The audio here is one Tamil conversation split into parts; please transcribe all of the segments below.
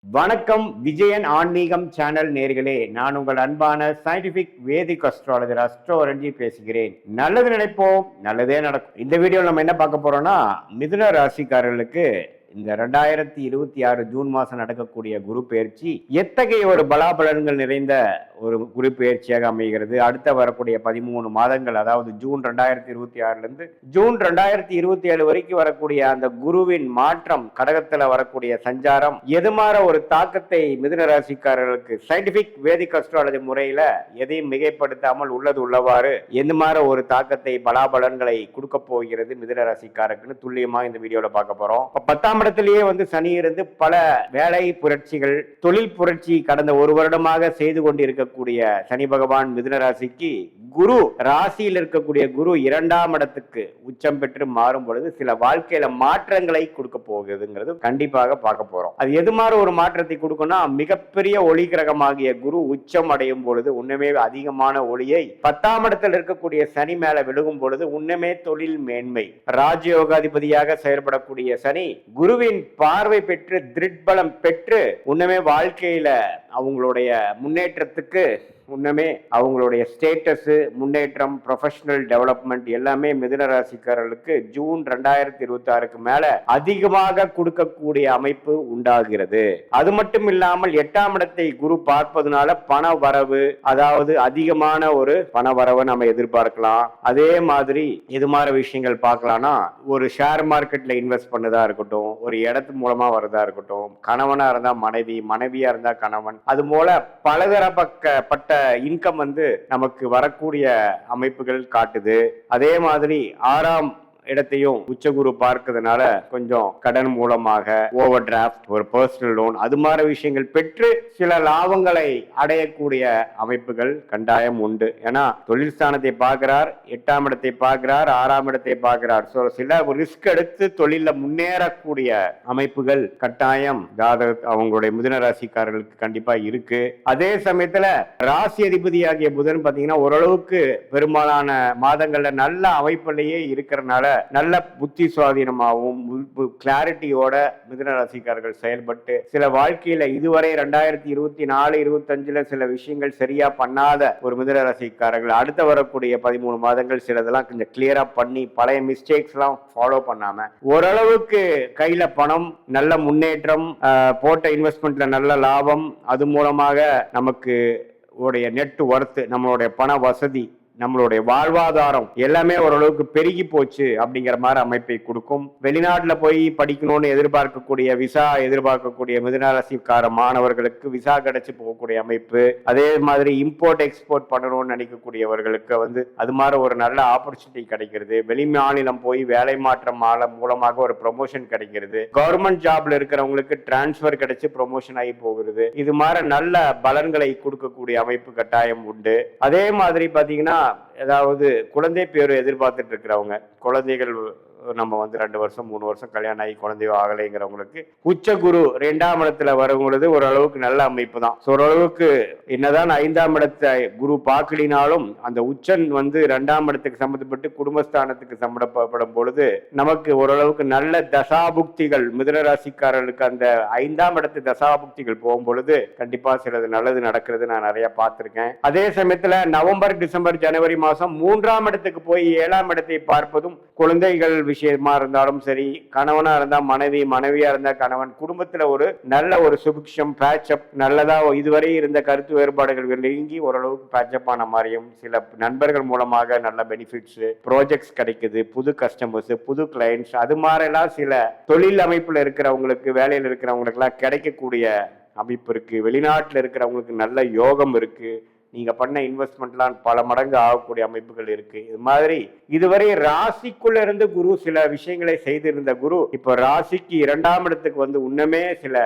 வணக்கம் விஜயன் ஆன்மீகம் சேனல் நேர்களே, நான் உங்கள் அன்பான சயின்டிபிக் வேதிக் அஸ்ட்ராலஜர் அஸ்ட்ரோரஞ்சி பேசுகிறேன். நல்லது நினைப்போம், நல்லதே நடக்கும். இந்த வீடியோவில் நம்ம என்ன பார்க்க போறோம்னா, மிதுன ராசிக்காரர்களுக்கு இந்த 2026 ஜூன் மாசம் நடக்கக்கூடிய குரு பெயர்ச்சி எத்தகைய ஒரு பலாபலன்கள் நிறைந்த ஒரு குரு பெயர்ச்சியாக அமைகிறது. அடுத்த வரக்கூடிய 13 மாதங்கள், அதாவது ஜூன் 2026 இருந்து ஜூன் 2027 வரைக்கும் வரக்கூடிய அந்த குருவின் மாற்றம், கடகத்துல வரக்கூடிய சஞ்சாரம் எது மாதிரி ஒரு தாக்கத்தை மிதுன ராசிக்காரர்களுக்கு சயின்டிபிக் வேதிக் அஸ்ட்ராலஜி முறையில எதையும் மிகைப்படுத்தாமல் உள்ளது உள்ளவாறு எந்த மாதிரி ஒரு தாக்கத்தை பலாபலன்களை கொடுக்க போகிறது மிதுன ராசிக்காரருக்குன்னு துல்லியமா இந்த வீடியோல பார்க்க போறோம். 10ஆம் இடத்திலேயே சனி இருந்து பல வேலை புரட்சிகள், தொழில் புரட்சி கடந்த ஒரு வருடமாக செய்து கொண்டிருக்கக்கூடிய சனி பகவான் மிதுன ராசிக்கு குரு ராசியில் இருக்கக்கூடிய குரு 2ஆம் இடத்துக்கு உச்சம் பெற்று மாறும் பொழுது சில வாழ்க்கையில மாற்றங்களை கொடுக்க போகுதுங்கிறது கண்டிப்பாக பார்க்க போறோம். அது எது மாதிரி ஒரு மாற்றத்தை கொடுக்கும்னா, மிகப்பெரிய ஒளி கிரகமாகிய குரு உச்சம் அடையும் பொழுது உண்மையே அதிகமான ஒளியை 10ஆம் இடத்தில் இருக்கக்கூடிய சனி மேல விழுகும் பொழுது உண்மையே தொழில் மேன்மை, ராஜயோகாதிபதியாக செயல்படக்கூடிய சனி குருவின் பார்வை பெற்று திருட்பலம் பெற்று உண்மையே வாழ்க்கையில அவங்களுடைய முன்னேற்றத்துக்கு முன்னமே அவங்களுடைய ஸ்டேட்டஸ், முன்னேற்றம், ப்ரொஃபஷனல் டெவலப்மெண்ட் எல்லாமே மிதுன ராசிக்காரர்களுக்கு ஜூன் 2026க்கு மேல அதிகமாக கொடுக்கக்கூடிய அமைப்பு உண்டாகிறது. அது மட்டும் இல்லாமல் 8ஆம் இடத்தை குரு பார்ப்பதனால பண வரவு, அதாவது அதிகமான ஒரு பண வரவை நம்ம எதிர்பார்க்கலாம். அதே மாதிரி இது மாதிரி விஷயங்கள் பார்க்கலாம்னா, ஒரு ஷேர் மார்க்கெட்ல இன்வெஸ்ட் பண்ணதா இருக்கட்டும், ஒரு இடத்து மூலமா வரதா இருக்கட்டும், கணவனா இருந்தா மனைவி, மனைவியா இருந்தா கணவன், அது போல பலதரப்பட்ட இன்கம் நமக்கு வரக்கூடிய அமைப்புகள் காட்டுது. அதே மாதிரி 6ஆம் இடத்தையும் உச்சகுரு பார்க்கிறதுனால கொஞ்சம் கடன் மூலமாக ஓவர் டிராஃப்ட், ஒரு பர்சனல் லோன், அது மாதிரி விஷயங்கள் பெற்று சில லாபங்களை அடையக்கூடிய அமைப்புகள் கட்டாயம் உண்டு. ஏன்னா தொழில் ஸ்தானத்தை பார்க்கிறார், 8ஆம் இடத்தை பார்க்கிறார், 6ஆம் இடத்தை பார்க்கிறார். சில ரிஸ்க் எடுத்து தொழில முன்னேறக்கூடிய அமைப்புகள் கட்டாயம் அவங்களுடைய மிதுன ராசிக்காரர்களுக்கு கண்டிப்பா இருக்கு. அதே சமயத்துல ராசி அதிபதியாகிய புதன் பாத்தீங்கன்னா ஓரளவுக்கு பெரும்பாலான மாதங்கள்ல நல்ல அமைப்பிலேயே இருக்கிறனால நல்ல புத்தி சுவாதீனமாகவும் கிளாரிட்டியோட மிதுன ராசிக்காரர்கள் செயல்பட்டு சில வாழ்க்கையில இதுவரை 2024-25 சில விஷயங்கள் சரியா பண்ணாத ஒரு மிதுன ராசிக்காரர்கள் அடுத்த வரக்கூடிய 13 மாதங்கள் சிலதெல்லாம் கொஞ்சம் கிளியரா பண்ணி பழைய மிஸ்டேக்ஸ் எல்லாம் ஃபாலோ பண்ணாம ஓரளவுக்கு கையில பணம், நல்ல முன்னேற்றம், போட்ட இன்வெஸ்ட்மெண்ட்ல நல்ல லாபம், அது மூலமாக நமக்கு உடைய நெட் ஒர்த், நம்மளுடைய பண வசதி, நம்மளுடைய வாழ்வாதாரம் எல்லாமே ஓரளவுக்கு பெருகி போச்சு அப்படிங்கிற மாதிரி அமைப்பை கொடுக்கும். வெளிநாட்டுல போய் படிக்கணும்னு எதிர்பார்க்கக்கூடிய, விசா எதிர்பார்க்கக்கூடிய மிதுன ராசிக்கார மாணவர்களுக்கு விசா கிடைச்சு போகக்கூடிய அமைப்பு, அதே மாதிரி இம்போர்ட் எக்ஸ்போர்ட் பண்ணணும்னு நினைக்கக்கூடியவர்களுக்கு அது மாதிரி ஒரு நல்ல ஆப்பர்ச்சுனிட்டி கிடைக்கிறது. வெளி மாநிலம் போய் வேலை மாற்றம் மூலமாக ஒரு ப்ரொமோஷன் கிடைக்கிறது. கவர்மெண்ட் ஜாப்ல இருக்கிறவங்களுக்கு டிரான்ஸ்பர் கிடைச்சு ப்ரொமோஷன் ஆகி போகிறது. இது மாதிரி நல்ல பலன்களை கொடுக்கக்கூடிய அமைப்பு கட்டாயம் உண்டு. அதே மாதிரி பாத்தீங்கன்னா, ஏதாவது குழந்தை பேரு எதிர்பார்த்துட்டு இருக்கிறவங்க, குழந்தைகள் நம்ம 2 வருஷம் 3 வருஷம் கல்யாணம் ஆகி குழந்தையோ ஆகலைங்கிறவங்களுக்கு உச்ச குரு 2ஆம் இடத்துல வரும்பொழுது ஓரளவுக்கு நல்ல அமைப்பு தான். ஓரளவுக்கு என்னதான் 5ஆம் இடத்தை குரு பார்க்கலினாலும் அந்த உச்சன் 2ஆம் இடத்துக்கு சம்பந்தப்பட்டு குடும்பஸ்தானத்துக்கு சம்பந்தப்படும் பொழுது நமக்கு ஓரளவுக்கு நல்ல தசாபுக்திகள், மிதுன ராசிக்காரர்களுக்கு அந்த 5ஆம் இடத்து தசாபுக்திகள் போகும் பொழுது கண்டிப்பா சிலது நல்லது நடக்கிறது நான் நிறைய பார்த்திருக்கேன். அதே சமயத்துல நவம்பர், டிசம்பர், ஜனவரி மாசம் 3ஆம் இடத்துக்கு போய் 7ஆம் இடத்தை பார்ப்பதும் குழந்தைகள் விஷயமா இருந்தாலும் சரி, கணவனா இருந்தா மனைவி, மனைவியா இருந்தா கணவன், குடும்பத்துல ஒரு நல்ல ஒரு சுபிக்ஷம், பேட்சப், நல்லதா இதுவரை இருந்த கருத்து வேறுபாடுகள் நீங்கி ஓரளவுக்கு பேட்சப் ஆன மாதிரியும், சில நண்பர்கள் மூலமாக நல்ல பெனிஃபிட்ஸ், ப்ராஜெக்ட்ஸ் கிடைக்குது, புது கஸ்டமர்ஸ், புது கிளையன்ட்ஸ், அது மாதிரிலாம் சில தொழில் அமைப்புல இருக்கிறவங்களுக்கு, வேலையில் இருக்கிறவங்களுக்கு எல்லாம் கிடைக்கக்கூடிய அமைப்பு இருக்கு. வெளிநாட்டுல இருக்கிறவங்களுக்கு நல்ல யோகம் இருக்கு. நீங்க பண்ண இன்வெஸ்ட்மெண்ட்லாம் பல மடங்கு ஆகக்கூடிய அமைப்புகள் இருக்கு. இது மாதிரி இதுவரை ராசிக்குள்ள இருந்து குரு சில விஷயங்களை செய்திருந்த குரு இப்ப ராசிக்கு 2ஆம் இடத்துக்கு உன்னமே சில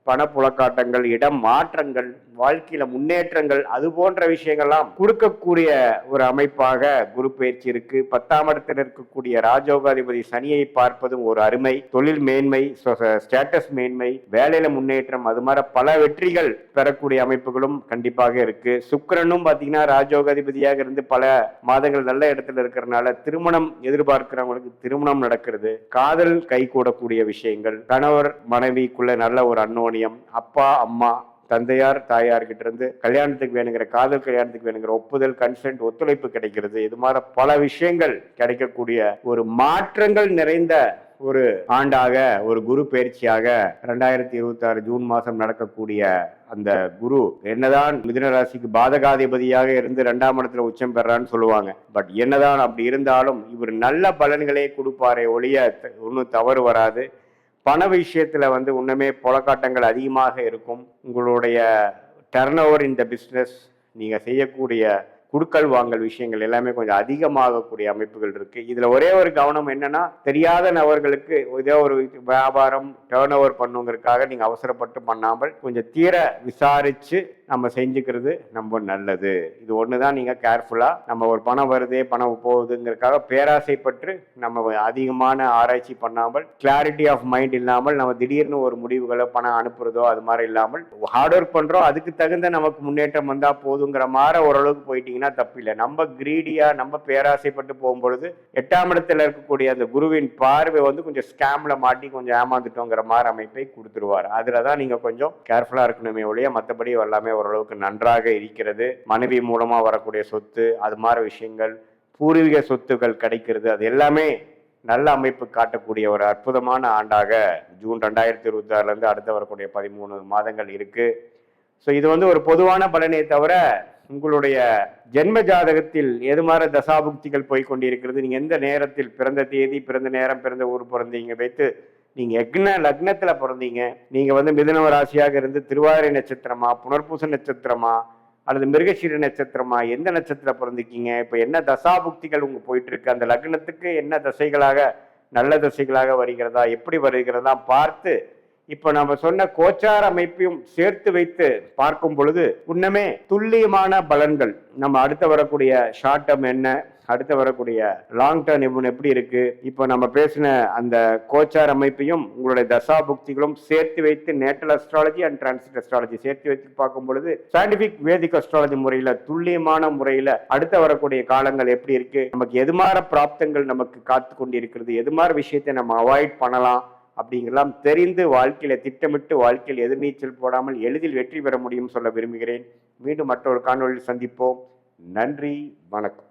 பணப்புழக்காட்டங்கள், இடம் மாற்றங்கள், வாழ்க்கையில முன்னேற்றங்கள், அது போன்ற விஷயங்கள்லாம் கொடுக்கக்கூடிய ஒரு அமைப்பாக குரு பயிற்சி இருக்கு. 10ஆம் இடத்தில் இருக்கக்கூடிய ராஜயோகாதிபதி சனியை பார்ப்பதும் ஒரு அருமை. தொழில் மேன்மை, ஸ்டேட்டஸ் மேன்மை, வேலையில முன்னேற்றம், அது மாதிரி பல வெற்றிகள் பெறக்கூடிய அமைப்புகளும் கண்டிப்பாக இருக்கு. சுக்கிரனும் பாத்தீங்கன்னா ராஜயோகாதிபதியாக இருந்து பல மாதங்கள் நல்ல இடத்துல இருக்கிறதுனால திருமணம் எதிர்பார்க்கிறவங்களுக்கு திருமணம் நடக்கிறது. காதல் கை கூடக்கூடிய விஷயங்கள், கணவர் மனைவிக்குள்ள நல்ல ஒரு அன்னோனி மானியம், அப்பா அம்மா தந்தையார் தாயார்கிட்ட இருந்து கல்யாணத்துக்கு வேணுங்கிற காதல் கல்யாணத்துக்கு வேணுங்கிற ஒப்புதல், கன்சென்ட், ஒத்துழைப்பு கிடைக்கிறது. இது மாதிரி பல விஷயங்கள் கிடைக்கக்கூடிய ஒரு மாற்றங்கள் நிறைந்த ஒரு ஆண்டாக, ஒரு குரு பயிற்சியாக 2026 ஜூன் மாதம் நடக்கக்கூடிய அந்த குரு என்னதான் மிதுன ராசிக்கு பாதகாதிபதியாக இருந்து 2ஆம் இடத்துல உச்சம் பெறான்னு சொல்லுவாங்க. பட் என்னதான் அப்படி இருந்தாலும் இவர் நல்ல பலன்களே கொடுப்பாரே ஒழிய ஒன்றும் தவறு வராது. பண விஷயத்துல இன்னுமே புலக்காட்டங்கள் அதிகமாக இருக்கும். உங்களுடைய டர்ன் ஓவர் இந்த பிஸ்னஸ், நீங்க செய்யக்கூடிய குடுக்கல் வாங்கல் விஷயங்கள் எல்லாமே கொஞ்சம் அதிகமாகக்கூடிய அமைப்புகள் இருக்கு. இதுல ஒரே ஒரு கவனம் என்னன்னா, தெரியாத நபர்களுக்கு ஏதோ ஒரு வியாபாரம் டர்ன் ஓவர் பண்ணுங்கிறதுக்காக நீங்க அவசரப்பட்டு பண்ணாமல் கொஞ்சம் தீர விசாரிச்சு நம்ம செஞ்சுக்கிறது ரொம்ப நல்லது. இது ஒண்ணுதான் நீங்க கேர்ஃபுல்லா, நம்ம ஒரு பணம் வருதே பணம் போகுதுங்கிறதுக்காக பேராசைப்பட்டு நம்ம அதிகமான ஆராய்ச்சி பண்ணாமல், கிளாரிட்டி ஆஃப் மைண்ட் இல்லாமல் நம்ம திடீர்னு ஒரு முடிவுகளை பணம் அனுப்புறதோ அது மாதிரி இல்லாமல் ஹார்ட் ஒர்க் பண்றோம், அதுக்கு தகுந்த நமக்கு முன்னேற்றம் வந்தா போதுங்கிற மாதிரி ஓரளவுக்கு போயிட்டீங்கன்னா தப்பில்லை. நம்ம கிரீடியா நம்ம பேராசைப்பட்டு போகும்பொழுது 8ஆம் இடத்துல இருக்கக்கூடிய அந்த குருவின் பார்வை கொஞ்சம் ஸ்கேம்ல மாட்டி கொஞ்சம் ஏமாந்துட்டோங்கிற மாதிரி அமைப்பை கொடுத்துருவார். அதுலதான் நீங்க கொஞ்சம் கேர்ஃபுல்லா இருக்கணுமே ஒழிய மற்றபடி எல்லாமே ஓரளவுக்கு நன்றாக இருக்கிறது. மனைவி மூலமா வரக்கூடிய சொத்து அது மாதிரி விஷயங்கள், பூர்வீக சொத்துக்கள் கிடைக்கிறது, அது எல்லாமே நல்ல அமைப்பு காட்டக்கூடிய ஒரு அற்புதமான ஆண்டாக ஜூன் 2026 இருந்து அடுத்து வரக்கூடிய 13 மாதங்கள் இருக்கு. ஸோ இது ஒரு பொதுவான பலனே தவிர உங்களுடைய ஜென்ம ஜாதகத்தில் எது மாதிரி தசாபுக்திகள் போய்கொண்டிருக்கிறது, நீங்க எந்த நேரத்தில் பிறந்த தேதி, பிறந்த நேரம், பிறந்த ஊர் பிறந்தீங்க வைத்து நீங்க லக்னத்துல பிறந்தீங்க, நீங்க மிதுன ராசியாக இருந்து திருவாதிரை நட்சத்திரமா, புனர்பூச நட்சத்திரமா அல்லது மிருகசீர நட்சத்திரமா, எந்த நட்சத்திரம் பிறந்திருக்கீங்க, இப்ப என்ன தசாபுக்திகள் உங்க போயிட்டு இருக்கு, அந்த லக்னத்துக்கு என்ன தசைகளாக நல்ல தசைகளாக வருகிறதா, எப்படி வருகிறதா பார்த்து இப்ப நம்ம சொன்ன கோச்சார அமைப்பையும் சேர்த்து வைத்து பார்க்கும் பொழுது இன்னுமே துல்லியமான பலன்கள், நம்ம அடுத்து வரக்கூடிய ஷார்ட் டேர்ம் என்ன, அடுத்து வரக்கூடிய லாங் டேர்ம் எப்படி இருக்கு, இப்ப நம்ம பேசின அந்த கோச்சார் அமைப்பையும் உங்களுடைய தசாபுக்திகளும் சேர்த்து வைத்து natal astrology and transit astrology சேர்த்து வைத்து பார்க்கும் பொழுது சயின்டிபிக் வேதிக் அஸ்ட்ராலஜி முறையில துல்லியமான முறையில அடுத்து வரக்கூடிய காலங்கள் எப்படி இருக்கு, நமக்கு எது மாதிரி பிராப்தங்கள் நமக்கு காத்து கொண்டு இருக்கிறது, எது மாதிரி விஷயத்தை நம்ம அவாய்ட் பண்ணலாம் அப்படிங்கெல்லாம் தெரிந்து வாழ்க்கையில திட்டமிட்டு வாழ்க்கையில் எதிர்நீச்சல் போடாமல் எளிதில் வெற்றி பெற முடியும் சொல்ல விரும்புகிறேன். மீண்டும் மற்றொரு காணொலியில் சந்திப்போம். நன்றி, வணக்கம்.